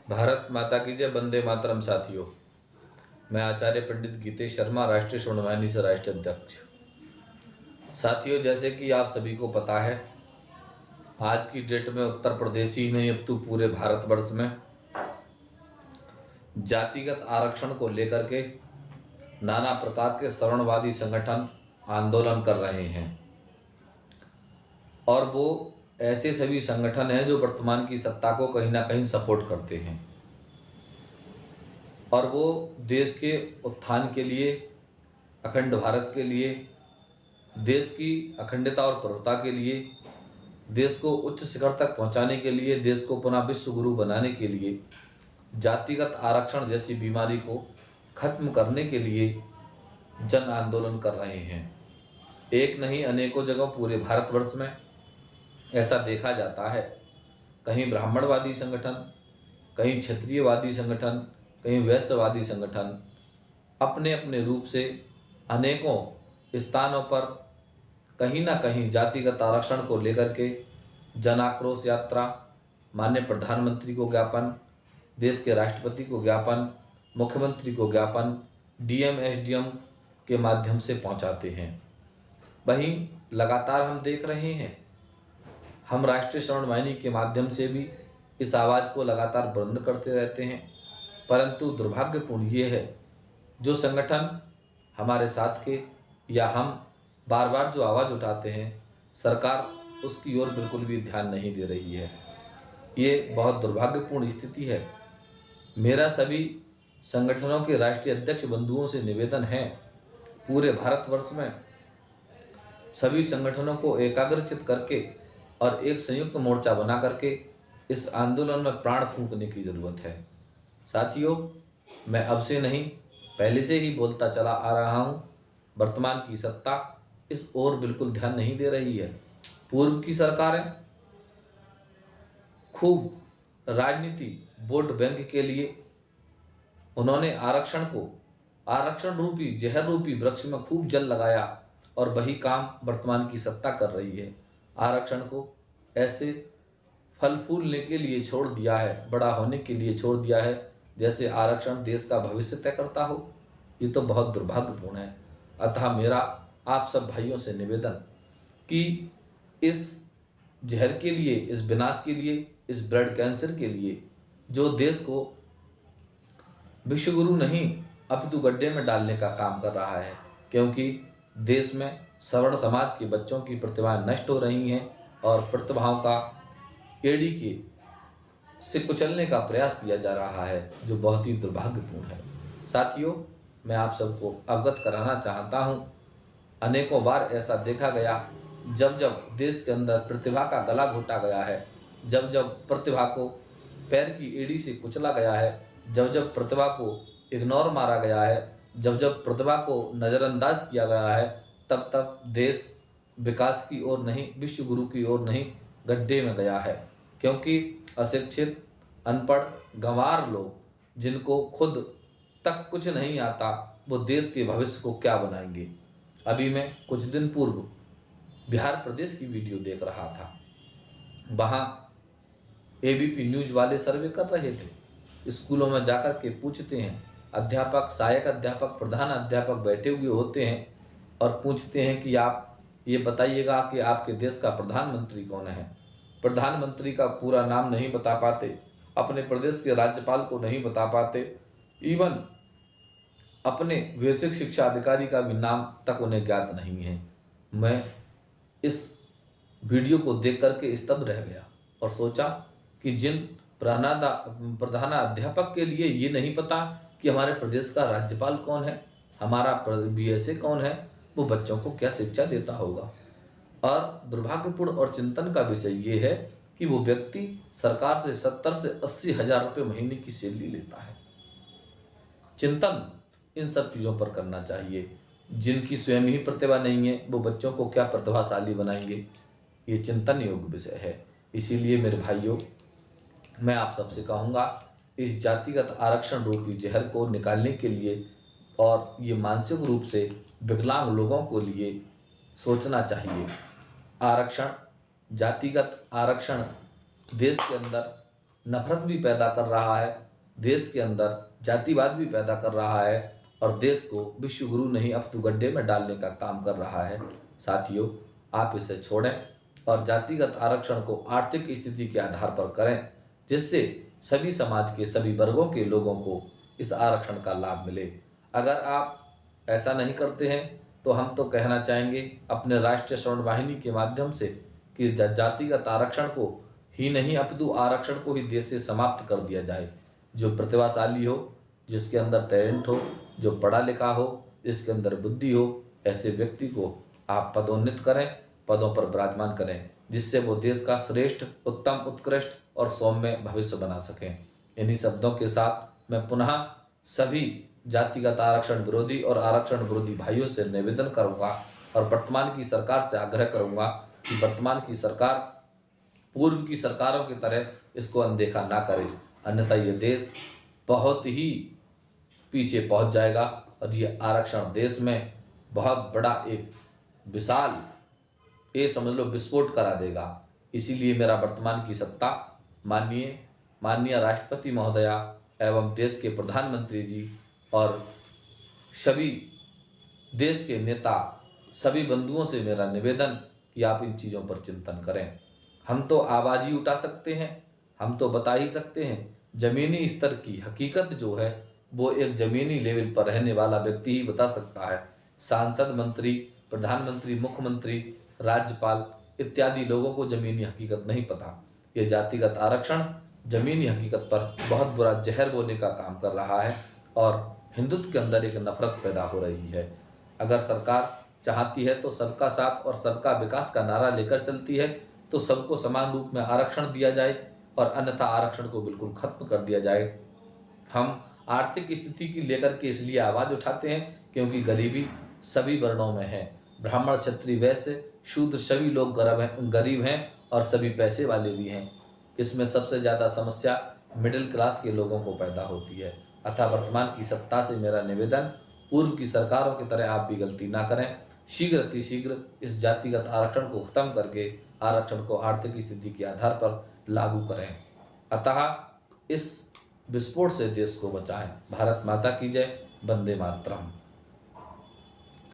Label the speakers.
Speaker 1: भारत माता की जय। वंदे मातरम। साथियों, मैं आचार्य पंडित गीतेश शर्मा, राष्ट्रीय स्वर्ण वाहिनी से राष्ट्रीय अध्यक्ष। साथियों, जैसे कि आप सभी को पता है, आज की डेट में उत्तर प्रदेश ही नहीं अब तो पूरे भारतवर्ष में जातिगत आरक्षण को लेकर के नाना प्रकार के सवर्णवादी संगठन आंदोलन कर रहे हैं। और वो ऐसे सभी संगठन हैं जो वर्तमान की सत्ता को कहीं ना कहीं सपोर्ट करते हैं, और वो देश के उत्थान के लिए, अखंड भारत के लिए, देश की अखंडता और प्रभुता के लिए, देश को उच्च शिखर तक पहुंचाने के लिए, देश को पुनः विश्व गुरु बनाने के लिए, जातिगत आरक्षण जैसी बीमारी को खत्म करने के लिए जन आंदोलन कर रहे हैं। एक नहीं, अनेकों जगह पूरे भारतवर्ष में ऐसा देखा जाता है। कहीं ब्राह्मणवादी संगठन, कहीं क्षत्रियवादी संगठन, कहीं वैश्यवादी संगठन अपने अपने रूप से अनेकों स्थानों पर कहीं ना कहीं जातिगत आरक्षण को लेकर के जन आक्रोश यात्रा, माननीय प्रधानमंत्री को ज्ञापन, देश के राष्ट्रपति को ज्ञापन, मुख्यमंत्री को ज्ञापन, डीएम एसडीएम के माध्यम से पहुंचाते हैं। वहीं लगातार हम देख रहे हैं, हम राष्ट्रीय स्वर्ण वाहिनी के माध्यम से भी इस आवाज़ को लगातार बुलंद करते रहते हैं। परंतु दुर्भाग्यपूर्ण ये है, जो संगठन हमारे साथ के या हम बार बार जो आवाज़ उठाते हैं, सरकार उसकी ओर बिल्कुल भी ध्यान नहीं दे रही है। ये बहुत दुर्भाग्यपूर्ण स्थिति है। मेरा सभी संगठनों के राष्ट्रीय अध्यक्ष बंधुओं से निवेदन है, पूरे भारतवर्ष में सभी संगठनों को एकाग्रचित करके और एक संयुक्त मोर्चा बना करके इस आंदोलन में प्राण फूंकने की ज़रूरत है। साथियों, मैं अब से नहीं, पहले से ही बोलता चला आ रहा हूँ, वर्तमान की सत्ता इस ओर बिल्कुल ध्यान नहीं दे रही है। पूर्व की सरकारें खूब राजनीति, वोट बैंक के लिए उन्होंने आरक्षण को आरक्षण रूपी, जहर रूपी वृक्ष में खूब जल लगाया, और वही काम वर्तमान की सत्ता कर रही है। आरक्षण को ऐसे फल फूलने के लिए छोड़ दिया है, बड़ा होने के लिए छोड़ दिया है, जैसे आरक्षण देश का भविष्य तय करता हो। ये तो बहुत दुर्भाग्यपूर्ण है। अतः मेरा आप सब भाइयों से निवेदन कि इस जहर के लिए, इस विनाश के लिए, इस ब्लड कैंसर के लिए, जो देश को विश्वगुरु नहीं अपितु गड्ढे में डालने का काम कर रहा है, क्योंकि देश में सवर्ण समाज के बच्चों की प्रतिभाएं नष्ट हो रही हैं और प्रतिभाओं का एड़ी के से कुचलने का प्रयास किया जा रहा है, जो बहुत ही दुर्भाग्यपूर्ण है। साथियों, मैं आप सबको अवगत कराना चाहता हूं, अनेकों बार ऐसा देखा गया, जब जब देश के अंदर प्रतिभा का गला घोटा गया है, जब जब प्रतिभा को पैर की एड़ी से कुचला गया है, जब जब प्रतिभा को इग्नोर मारा गया है, जब जब प्रतिभा को नज़रअंदाज किया गया है, तब तब देश विकास की ओर नहीं, विश्व गुरु की ओर नहीं, गड्ढे में गया है। क्योंकि अशिक्षित, अनपढ़, गंवार लोग, जिनको खुद तक कुछ नहीं आता, वो देश के भविष्य को क्या बनाएंगे। अभी मैं कुछ दिन पूर्व बिहार प्रदेश की वीडियो देख रहा था। वहाँ एबीपी न्यूज़ वाले सर्वे कर रहे थे। स्कूलों में जाकर के पूछते हैं, अध्यापक, सहायक अध्यापक, प्रधान अध्यापक बैठे हुए होते हैं और पूछते हैं कि आप ये बताइएगा कि आपके देश का प्रधानमंत्री कौन है। प्रधानमंत्री का पूरा नाम नहीं बता पाते, अपने प्रदेश के राज्यपाल को नहीं बता पाते, इवन अपने बेसिक शिक्षा अधिकारी का भी नाम तक उन्हें ज्ञात नहीं है। मैं इस वीडियो को देख करके स्तब्ध रह गया और सोचा कि जिन प्रधानाध्यापक के लिए ये नहीं पता कि हमारे प्रदेश का राज्यपाल कौन है, हमारा बीएसए कौन है, वो बच्चों को क्या शिक्षा देता होगा। और दुर्भाग्यपूर्ण और चिंतन का विषय ये है कि वो व्यक्ति सरकार से 70 से 80 हज़ार रुपये महीने की सैलरी लेता है। चिंतन इन सब चीज़ों पर करना चाहिए। जिनकी स्वयं ही प्रतिभा नहीं है, वो बच्चों को क्या प्रतिभाशाली बनाएंगे, ये चिंतन योग्य विषय है। इसीलिए मेरे भाइयों, मैं आप सबसे कहूँगा, इस जातिगत आरक्षण रूपी जहर को निकालने के लिए और ये मानसिक रूप से विकलांग लोगों को लिए सोचना चाहिए। आरक्षण, जातिगत आरक्षण देश के अंदर नफरत भी पैदा कर रहा है, देश के अंदर जातिवाद भी पैदा कर रहा है और देश को विश्व गुरु नहीं अपितु गड्ढे में डालने का काम कर रहा है। साथियों, आप इसे छोड़ें और जातिगत आरक्षण को आर्थिक स्थिति के आधार पर करें, जिससे सभी समाज के सभी वर्गों के लोगों को इस आरक्षण का लाभ मिले। अगर आप ऐसा नहीं करते हैं तो हम तो कहना चाहेंगे अपने राष्ट्रीय स्वर्ण वाहिनी के माध्यम से कि जातिगत आरक्षण को ही नहीं अपितु आरक्षण को ही देश से समाप्त कर दिया जाए। जो प्रतिभाशाली हो, जिसके अंदर टैलेंट हो, जो पढ़ा लिखा हो, जिसके अंदर बुद्धि हो, ऐसे व्यक्ति को आप पदोन्नत करें, पदों पर विराजमान करें, जिससे वो देश का श्रेष्ठ, उत्तम, उत्कृष्ट और सौम्य भविष्य बना सकें। इन्हीं शब्दों के साथ मैं पुनः सभी जातिगत आरक्षण विरोधी और आरक्षण विरोधी भाइयों से निवेदन करूंगा और वर्तमान की सरकार से आग्रह करूंगा कि वर्तमान की सरकार पूर्व की सरकारों की तरह इसको अनदेखा ना करे, अन्यथा ये देश बहुत ही पीछे पहुंच जाएगा और ये आरक्षण देश में बहुत बड़ा एक विशाल समझ लो विस्फोट करा देगा। इसीलिए मेरा वर्तमान की सत्ता माननीय राष्ट्रपति महोदया एवं देश के प्रधानमंत्री जी और सभी देश के नेता, सभी बंधुओं से मेरा निवेदन कि आप इन चीज़ों पर चिंतन करें। हम तो आवाज़ ही उठा सकते हैं, हम तो बता ही सकते हैं। ज़मीनी स्तर की हकीकत जो है वो एक ज़मीनी लेवल पर रहने वाला व्यक्ति ही बता सकता है। सांसद, मंत्री, प्रधानमंत्री, मुख्यमंत्री, राज्यपाल इत्यादि लोगों को ज़मीनी हकीकत नहीं पता। ये जातिगत आरक्षण ज़मीनी हकीकत पर बहुत बुरा जहर बोने का काम कर रहा है और हिंदुत्व के अंदर एक नफरत पैदा हो रही है। अगर सरकार चाहती है तो सबका साथ और सबका विकास का नारा लेकर चलती है तो सबको समान रूप में आरक्षण दिया जाए और अन्यथा आरक्षण को बिल्कुल खत्म कर दिया जाए। हम आर्थिक स्थिति की लेकर के इसलिए आवाज़ उठाते हैं क्योंकि गरीबी सभी वर्णों में है। ब्राह्मण, क्षत्रिय, वैश्य, शूद्र सभी लोग गरीब हैं और सभी पैसे वाले भी हैं। इसमें सबसे ज़्यादा समस्या मिडिल क्लास के लोगों को पैदा होती है। अतः वर्तमान की सत्ता से मेरा निवेदन, पूर्व की सरकारों की तरह आप भी गलती ना करें, शीघ्र अतिशीघ्र इस जातिगत आरक्षण को खत्म करके आरक्षण को आर्थिक स्थिति के आधार पर लागू करें। अतः इस विस्फोट से देश को बचाएं। भारत माता की जय। वंदे मातरम।